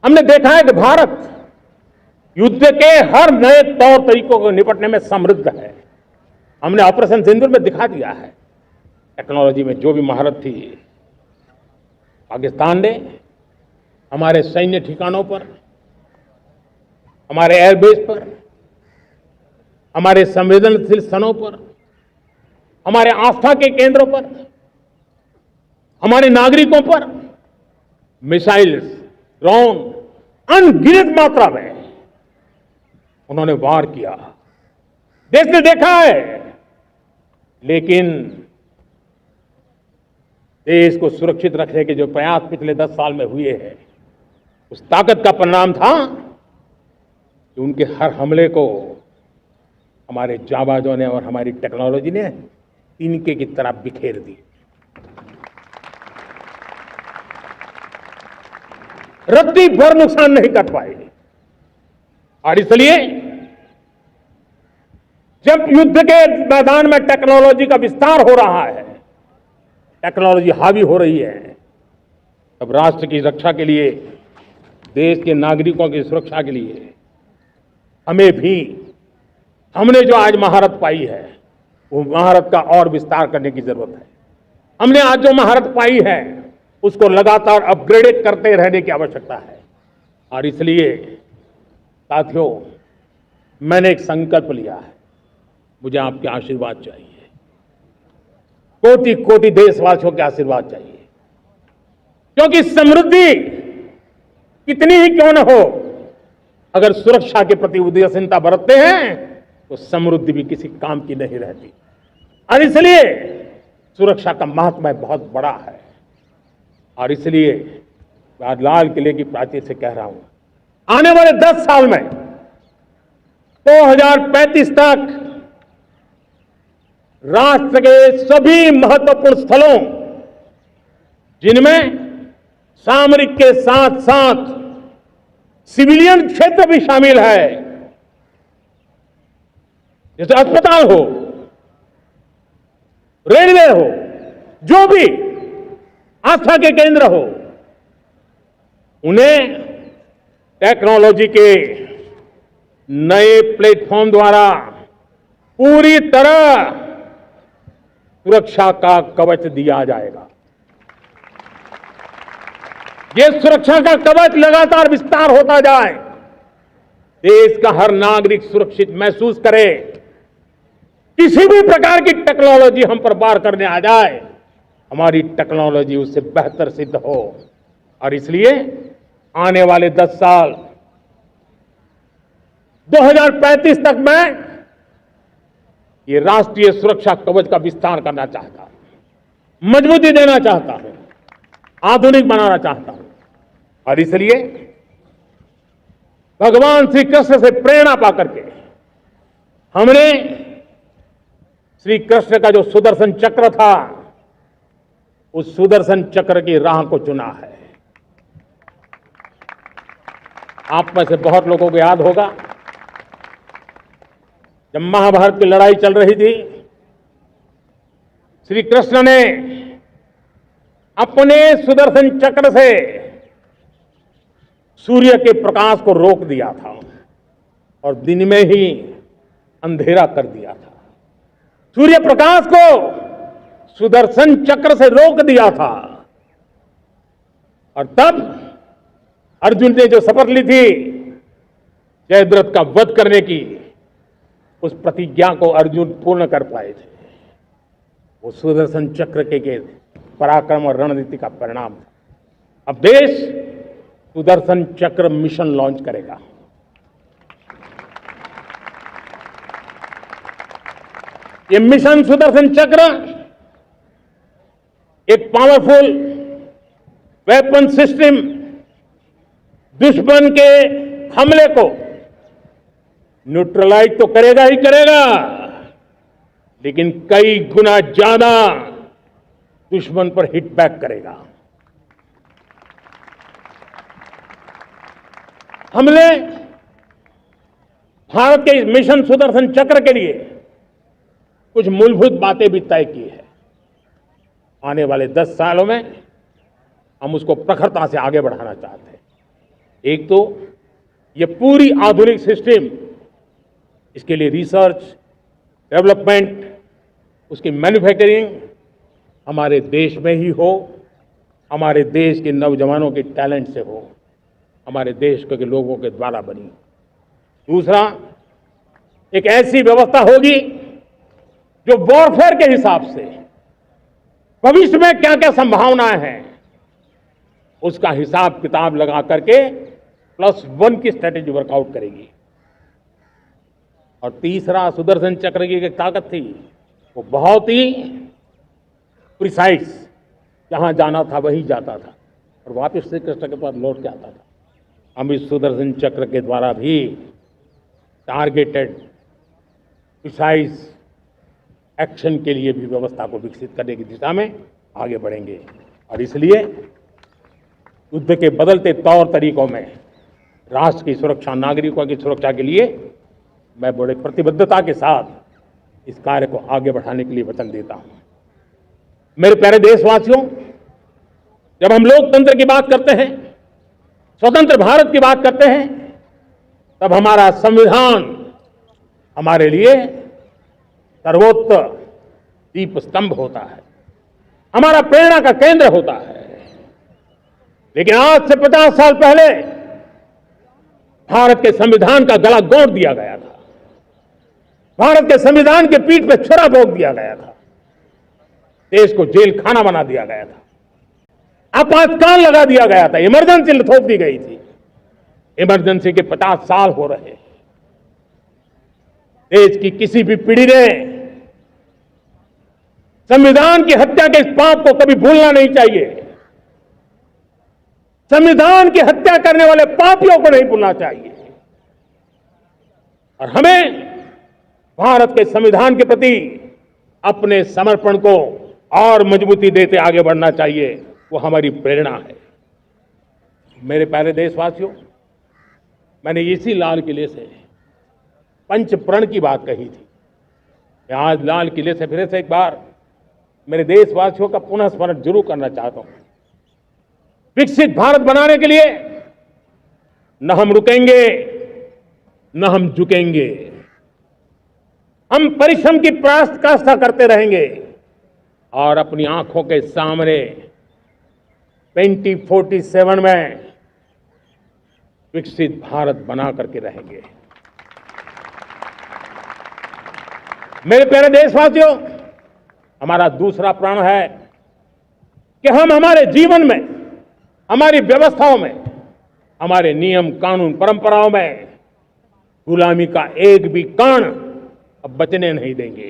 हमने देखा है कि भारत युद्ध के हर नए तौर तरीकों को निपटने में समृद्ध है। हमने ऑपरेशन सिंदूर में दिखा दिया है, टेक्नोलॉजी में जो भी महारत थी पाकिस्तान ने हमारे सैन्य ठिकानों पर, हमारे एयरबेस पर, हमारे संवेदनशील स्थानों पर, हमारे आस्था के केंद्रों पर, हमारे नागरिकों पर मिसाइल्स, ड्रोन अनगिनत मात्रा में उन्होंने वार किया। देश ने देखा है, लेकिन देश को सुरक्षित रखने के जो प्रयास पिछले 10 साल में हुए हैं, उस ताकत का परिणाम था कि उनके हर हमले को हमारे जाबाजों ने और हमारी टेक्नोलॉजी ने तिनके की तरह बिखेर दी। रत्ती भर नुकसान नहीं कर पाए। और इसलिए जब युद्ध के मैदान में टेक्नोलॉजी का विस्तार हो रहा है, टेक्नोलॉजी हावी हो रही है, तब राष्ट्र की रक्षा के लिए, देश के नागरिकों की सुरक्षा के लिए हमें भी, हमने जो आज महारत पाई है वो महारत का और विस्तार करने की जरूरत है। हमने आज जो महारत पाई है उसको लगातार अपग्रेडेड करते रहने की आवश्यकता है। और इसलिए साथियों, मैंने एक संकल्प लिया है, मुझे आपके आशीर्वाद चाहिए, कोटि कोटि देशवासियों के आशीर्वाद चाहिए, क्योंकि समृद्धि कितनी ही क्यों न हो, अगर सुरक्षा के प्रति उदासीनता बरतते हैं तो समृद्धि भी किसी काम की नहीं रहती। और इसलिए सुरक्षा का महत्व बहुत बड़ा है। और इसलिए मैं आज लाल किले की प्राचीर से कह रहा हूं, आने वाले 10 साल में 2035 तक राष्ट्र के सभी महत्वपूर्ण स्थलों, जिनमें सामरिक के साथ साथ सिविलियन क्षेत्र भी शामिल है, जैसे अस्पताल हो, रेलवे हो, जो भी आस्था के केंद्र हो, उन्हें टेक्नोलॉजी के नए प्लेटफॉर्म द्वारा पूरी तरह सुरक्षा का कवच दिया जाएगा। ये सुरक्षा का कवच लगातार विस्तार होता जाए, देश का हर नागरिक सुरक्षित महसूस करे, किसी भी प्रकार की टेक्नोलॉजी हम पर वार करने आ जाए, हमारी टेक्नोलॉजी उससे बेहतर सिद्ध हो। और इसलिए आने वाले 10 साल 2035 तक मैं ये राष्ट्रीय सुरक्षा कवच का विस्तार करना चाहता हूं, मजबूती देना चाहता हूं, आधुनिक बनाना चाहता हूं। और इसलिए भगवान श्री कृष्ण से प्रेरणा पाकर के हमने श्री कृष्ण का जो सुदर्शन चक्र था, उस सुदर्शन चक्र की राह को चुना है। आप में से बहुत लोगों को याद होगा, जब महाभारत की लड़ाई चल रही थी, श्री कृष्ण ने अपने सुदर्शन चक्र से सूर्य के प्रकाश को रोक दिया था और दिन में ही अंधेरा कर दिया था। सूर्य प्रकाश को सुदर्शन चक्र से रोक दिया था। और तब अर्जुन ने जो शपथ ली थी जयद्रथ का वध करने की, उस प्रतिज्ञा को अर्जुन पूर्ण कर पाए थे। वो सुदर्शन चक्र के पराक्रम और रणनीति का परिणाम था। अब देश सुदर्शन चक्र मिशन लॉन्च करेगा। ये मिशन सुदर्शन चक्र एक पावरफुल वेपन सिस्टम दुश्मन के हमले को न्यूट्रलाइज तो करेगा ही करेगा, लेकिन कई गुना ज्यादा दुश्मन पर हिट बैक करेगा। हमने भारत के इस मिशन सुदर्शन चक्र के लिए कुछ मूलभूत बातें भी तय की है। आने वाले 10 सालों में हम उसको प्रखरता से आगे बढ़ाना चाहते हैं। एक तो ये पूरी आधुनिक सिस्टम, इसके लिए रिसर्च, डेवलपमेंट, उसकी मैन्युफैक्चरिंग हमारे देश में ही हो, हमारे देश के नौजवानों के टैलेंट से हो, हमारे देश के लोगों के द्वारा बनी। दूसरा, एक ऐसी व्यवस्था होगी जो वॉरफेयर के हिसाब से भविष्य में क्या क्या संभावनाएं हैं उसका हिसाब किताब लगा करके +1 की स्ट्रेटेजी वर्कआउट करेगी। और तीसरा, सुदर्शन चक्र की एक ताकत थी, वो बहुत ही प्रिसाइज, जहां जाना था वहीं जाता था और वापस श्री कृष्ण के पास लौट के आता था। हम इस सुदर्शन चक्र के द्वारा भी टारगेटेड प्रिसाइज एक्शन के लिए भी व्यवस्था को विकसित करने की दिशा में आगे बढ़ेंगे। और इसलिए युद्ध के बदलते तौर तरीकों में राष्ट्र की सुरक्षा, नागरिकों की सुरक्षा के लिए मैं बड़े प्रतिबद्धता के साथ इस कार्य को आगे बढ़ाने के लिए वचन देता हूं। मेरे प्यारे देशवासियों, जब हम लोकतंत्र की बात करते हैं, स्वतंत्र भारत की बात करते हैं, तब हमारा संविधान हमारे लिए सर्वोत्तम दीप स्तंभ होता है, हमारा प्रेरणा का केंद्र होता है। लेकिन आज से 50 साल पहले भारत के संविधान का गला घोंट दिया गया था, भारत के संविधान के पीठ पे छुरा भोंक दिया गया था, देश को जेल खाना बना दिया गया था, आपातकाल लगा दिया गया था, इमरजेंसी थोप दी गई थी। इमरजेंसी के 50 साल हो रहे हैं। देश की किसी भी पीढ़ी ने संविधान की हत्या के इस पाप को कभी भूलना नहीं चाहिए। संविधान की हत्या करने वाले पापियों को नहीं भूलना चाहिए। और हमें भारत के संविधान के प्रति अपने समर्पण को और मजबूती देते आगे बढ़ना चाहिए। वो हमारी प्रेरणा है। मेरे प्यारे देशवासियों, मैंने इसी लाल किले से पंच प्रण की बात कही थी। मैं आज लाल किले से फिर से एक बार मेरे देशवासियों का पुनः स्मरण जरूर करना चाहता हूं। विकसित भारत बनाने के लिए न हम रुकेंगे, न हम झुकेंगे। हम परिश्रम की पराकाष्ठा करते रहेंगे और अपनी आंखों के सामने 2047 में विकसित भारत बना करके रहेंगे। मेरे प्यारे देशवासियों, हमारा दूसरा प्रण है कि हम हमारे जीवन में, हमारी व्यवस्थाओं में, हमारे नियम, कानून, परंपराओं में गुलामी का एक भी कण अब बचने नहीं देंगे।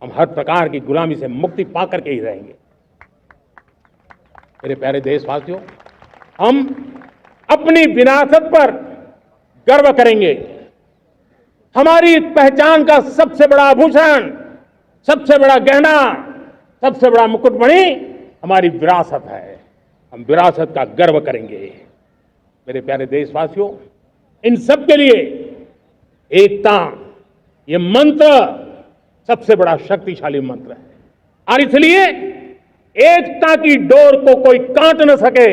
हम हर प्रकार की गुलामी से मुक्ति पाकर के ही रहेंगे। मेरे प्यारे देशवासियों, हम अपनी विरासत पर गर्व करेंगे। हमारी पहचान का सबसे बड़ा आभूषण, सबसे बड़ा गहना, सबसे बड़ा मुकुटमणि हमारी विरासत है। हम विरासत का गर्व करेंगे। मेरे प्यारे देशवासियों, इन सब के लिए एकता, ये मंत्र सबसे बड़ा शक्तिशाली मंत्र है। और इसलिए एकता की डोर को कोई काट न सके,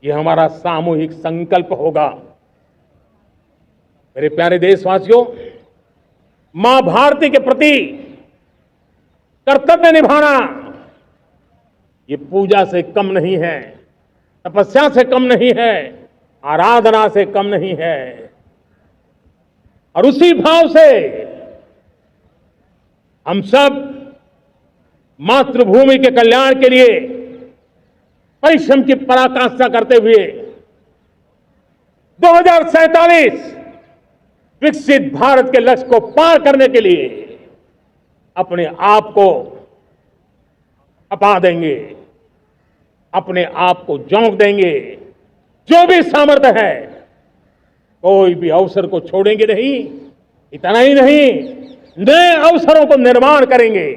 ये हमारा सामूहिक संकल्प होगा। मेरे प्यारे देशवासियों, मां भारती के प्रति कर्तव्य निभाना ये पूजा से कम नहीं है, तपस्या से कम नहीं है, आराधना से कम नहीं है। और उसी भाव से हम सब मातृभूमि के कल्याण के लिए परिश्रम की पराकाष्ठा करते हुए 2047 विकसित भारत के लक्ष्य को पार करने के लिए अपने आप को अपा देंगे, अपने आप को झोंक देंगे। जो भी सामर्थ्य है, कोई भी अवसर को छोड़ेंगे नहीं। इतना ही नहीं, नए अवसरों को निर्माण करेंगे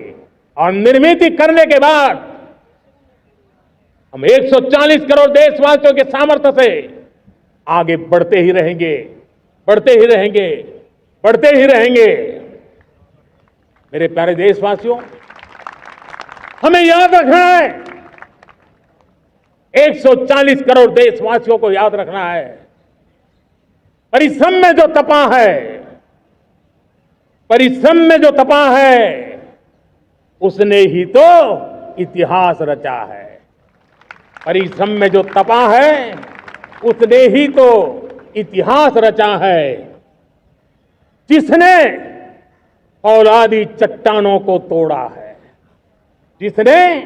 और निर्मित करने के बाद हम 140 करोड़ देशवासियों के सामर्थ्य से आगे बढ़ते ही रहेंगे, बढ़ते ही रहेंगे, बढ़ते ही रहेंगे। मेरे प्यारे देशवासियों, हमें याद रखना है, 140 करोड़ देशवासियों को याद रखना है। परिश्रम में जो तपा है, परिश्रम में जो तपा है, उसने ही तो इतिहास रचा है। परिश्रम में जो तपा है, उसने ही तो इतिहास रचा है। जिसने फौलादी चट्टानों को तोड़ा है, जिसने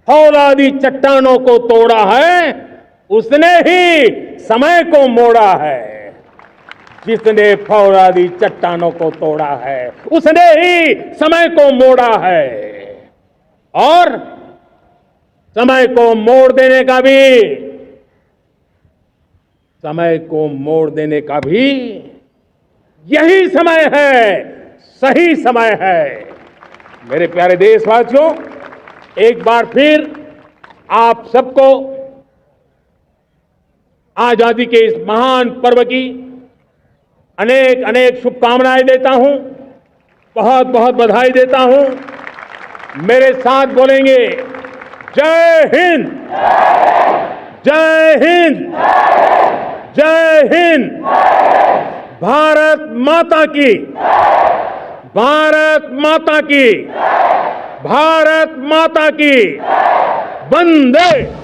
फौलादी चट्टानों को तोड़ा है, उसने ही समय को मोड़ा है। जिसने फौलादी चट्टानों को तोड़ा है, उसने ही समय को मोड़ा है। और समय को मोड़ देने का भी, समय को मोड़ देने का भी यही समय है, सही समय है। मेरे प्यारे देशवासियों, एक बार फिर आप सबको आजादी के इस महान पर्व की अनेक अनेक शुभकामनाएं देता हूं, बहुत बहुत बधाई देता हूं। मेरे साथ बोलेंगे, जय हिंद, जय हिंद, जय हिंद। भारत माता की, भारत माता की, भारत माता की। वंदे